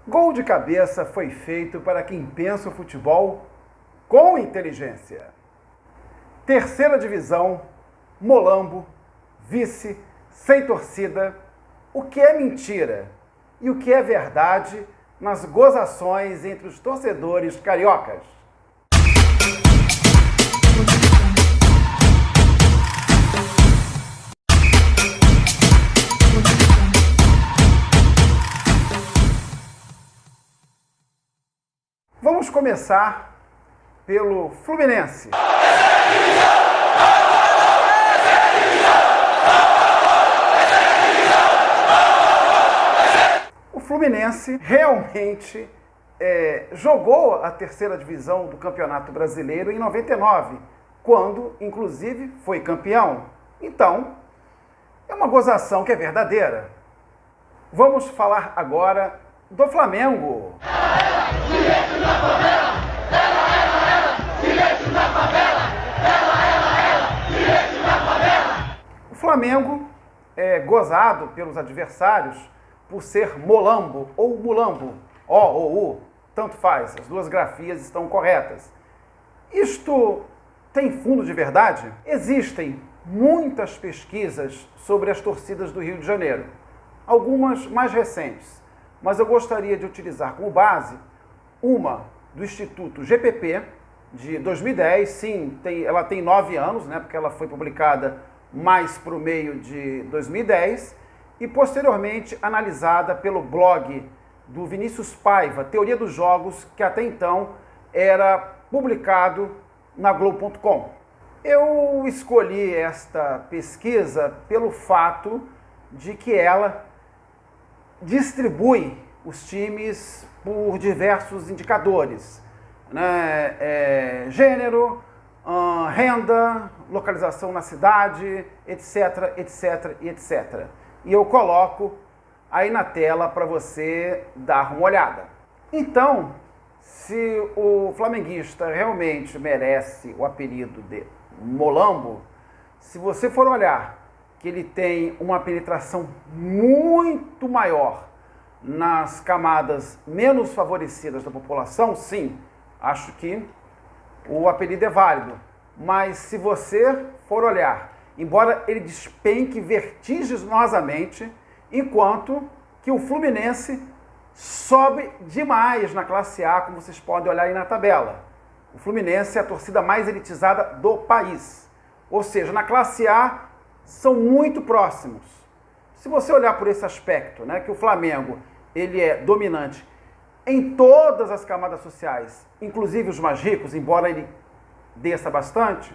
Gol de cabeça foi feito para quem pensa o futebol com inteligência. Terceira divisão, Molambo, vice, sem torcida. O que é mentira e o que é verdade nas gozações entre os torcedores cariocas? Vamos começar pelo Fluminense. O Fluminense realmente jogou a terceira divisão do Campeonato Brasileiro em 99, quando, inclusive, foi campeão. Então, é uma gozação que é verdadeira. Vamos falar agora do Flamengo. Silêncio na favela! Silêncio na favela! Silêncio na favela! O Flamengo é gozado pelos adversários por ser molambo ou mulambo, O ou U, tanto faz, as duas grafias estão corretas. Isto tem fundo de verdade? Existem muitas pesquisas sobre as torcidas do Rio de Janeiro, algumas mais recentes, mas eu gostaria de utilizar como base uma do Instituto GPP, de 2010, sim, ela tem 9 anos, né, porque ela foi publicada mais para o meio de 2010, e posteriormente analisada pelo blog do Vinícius Paiva, Teoria dos Jogos, que até então era publicado na Globo.com. Eu escolhi esta pesquisa pelo fato de que ela distribui os times por diversos indicadores, né? Gênero, renda, localização na cidade, etc, etc e etc. E eu coloco aí na tela para você dar uma olhada. Então, se o flamenguista realmente merece o apelido de molambo, se você for olhar que ele tem uma penetração muito maior nas camadas menos favorecidas da população, sim, acho que o apelido é válido. Mas se você for olhar, embora ele despenque vertiginosamente, enquanto que o Fluminense sobe demais na classe A, como vocês podem olhar aí na tabela. O Fluminense é a torcida mais elitizada do país. Ou seja, na classe A são muito próximos. Se você olhar por esse aspecto, né, que o Flamengo ele é dominante em todas as camadas sociais, inclusive os mais ricos, embora ele desça bastante,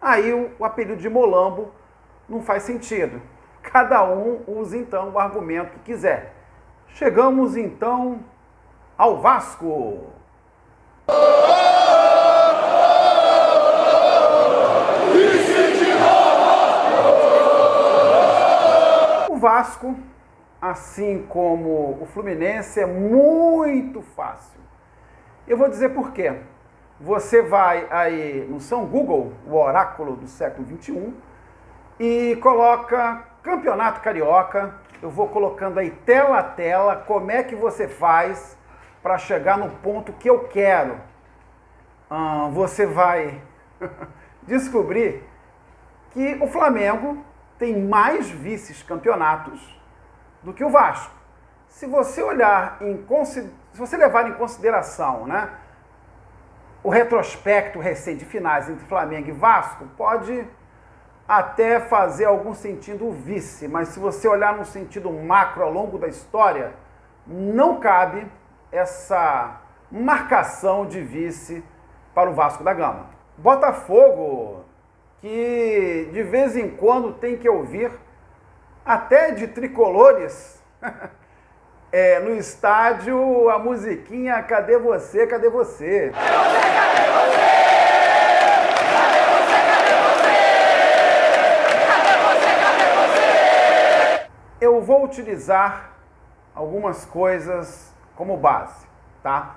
aí o apelido de molambo não faz sentido. Cada um usa então o argumento que quiser. Chegamos então ao Vasco. O Vasco, assim como o Fluminense, é muito fácil. Eu vou dizer por quê. Você vai aí no São Google, o oráculo do século XXI, e coloca Campeonato Carioca. Eu vou colocando aí tela a tela como é que você faz para chegar no ponto que eu quero. Você vai descobrir que o Flamengo tem mais vice-campeonatos do que o Vasco. Se você olhar se você levar em consideração, né, o retrospecto recente de finais entre Flamengo e Vasco, pode até fazer algum sentido o vice, mas se você olhar no sentido macro ao longo da história, não cabe essa marcação de vice para o Vasco da Gama. Botafogo, que de vez em quando tem que ouvir até de tricolores no estádio a musiquinha Cadê Você, Cadê Você? Cadê você, cadê você? Eu vou utilizar algumas coisas como base, tá?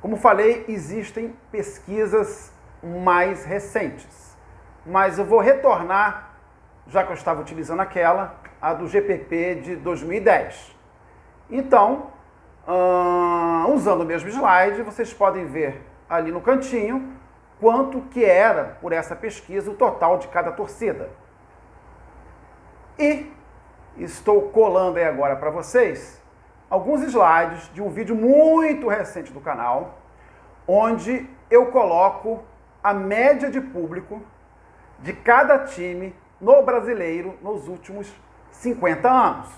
Como falei, existem pesquisas mais recentes, mas eu vou retornar, já que eu estava utilizando aquela, a do GPP de 2010. Então, usando o mesmo slide, vocês podem ver ali no cantinho quanto que era, por essa pesquisa, o total de cada torcida. E estou colando aí agora para vocês alguns slides de um vídeo muito recente do canal, onde eu coloco a média de público de cada time no Brasileiro nos últimos 50 anos.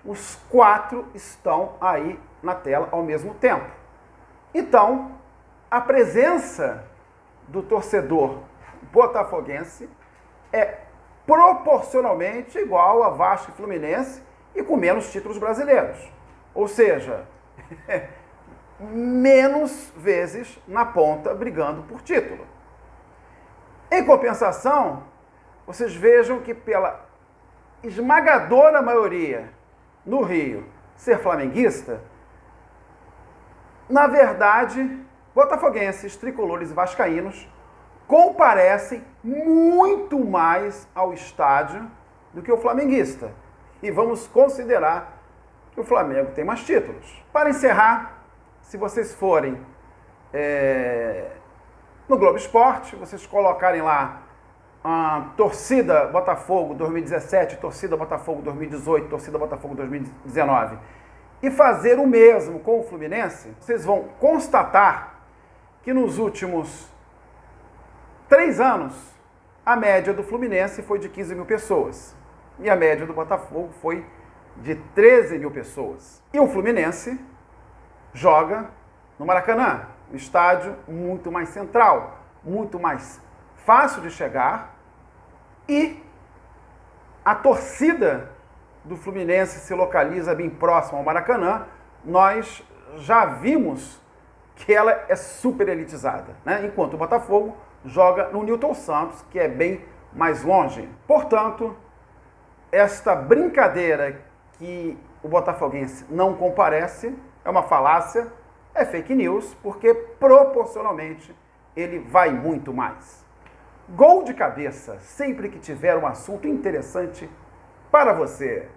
Os 4 estão aí na tela ao mesmo tempo. Então, a presença do torcedor botafoguense é proporcionalmente igual a Vasco e Fluminense e com menos títulos brasileiros. Ou seja, menos vezes na ponta brigando por título. Em compensação, vocês vejam que pela esmagadora maioria no Rio ser flamenguista, na verdade, botafoguenses, tricolores e vascaínos comparecem muito mais ao estádio do que o flamenguista. E vamos considerar que o Flamengo tem mais títulos. Para encerrar, se vocês forem no Globo Esporte, vocês colocarem lá torcida Botafogo 2017, torcida Botafogo 2018, torcida Botafogo 2019 e fazer o mesmo com o Fluminense, vocês vão constatar que nos últimos 3 anos a média do Fluminense foi de 15 mil pessoas e a média do Botafogo foi de 13 mil pessoas. E o Fluminense joga no Maracanã, um estádio muito mais central, muito mais fácil de chegar, e a torcida do Fluminense se localiza bem próximo ao Maracanã. Nós já vimos que ela é super elitizada, né? Enquanto o Botafogo joga no Newton Santos, que é bem mais longe. Portanto, esta brincadeira que o botafoguense não comparece é uma falácia, é fake news, porque proporcionalmente ele vai muito mais. Gol de cabeça, sempre que tiver um assunto interessante para você.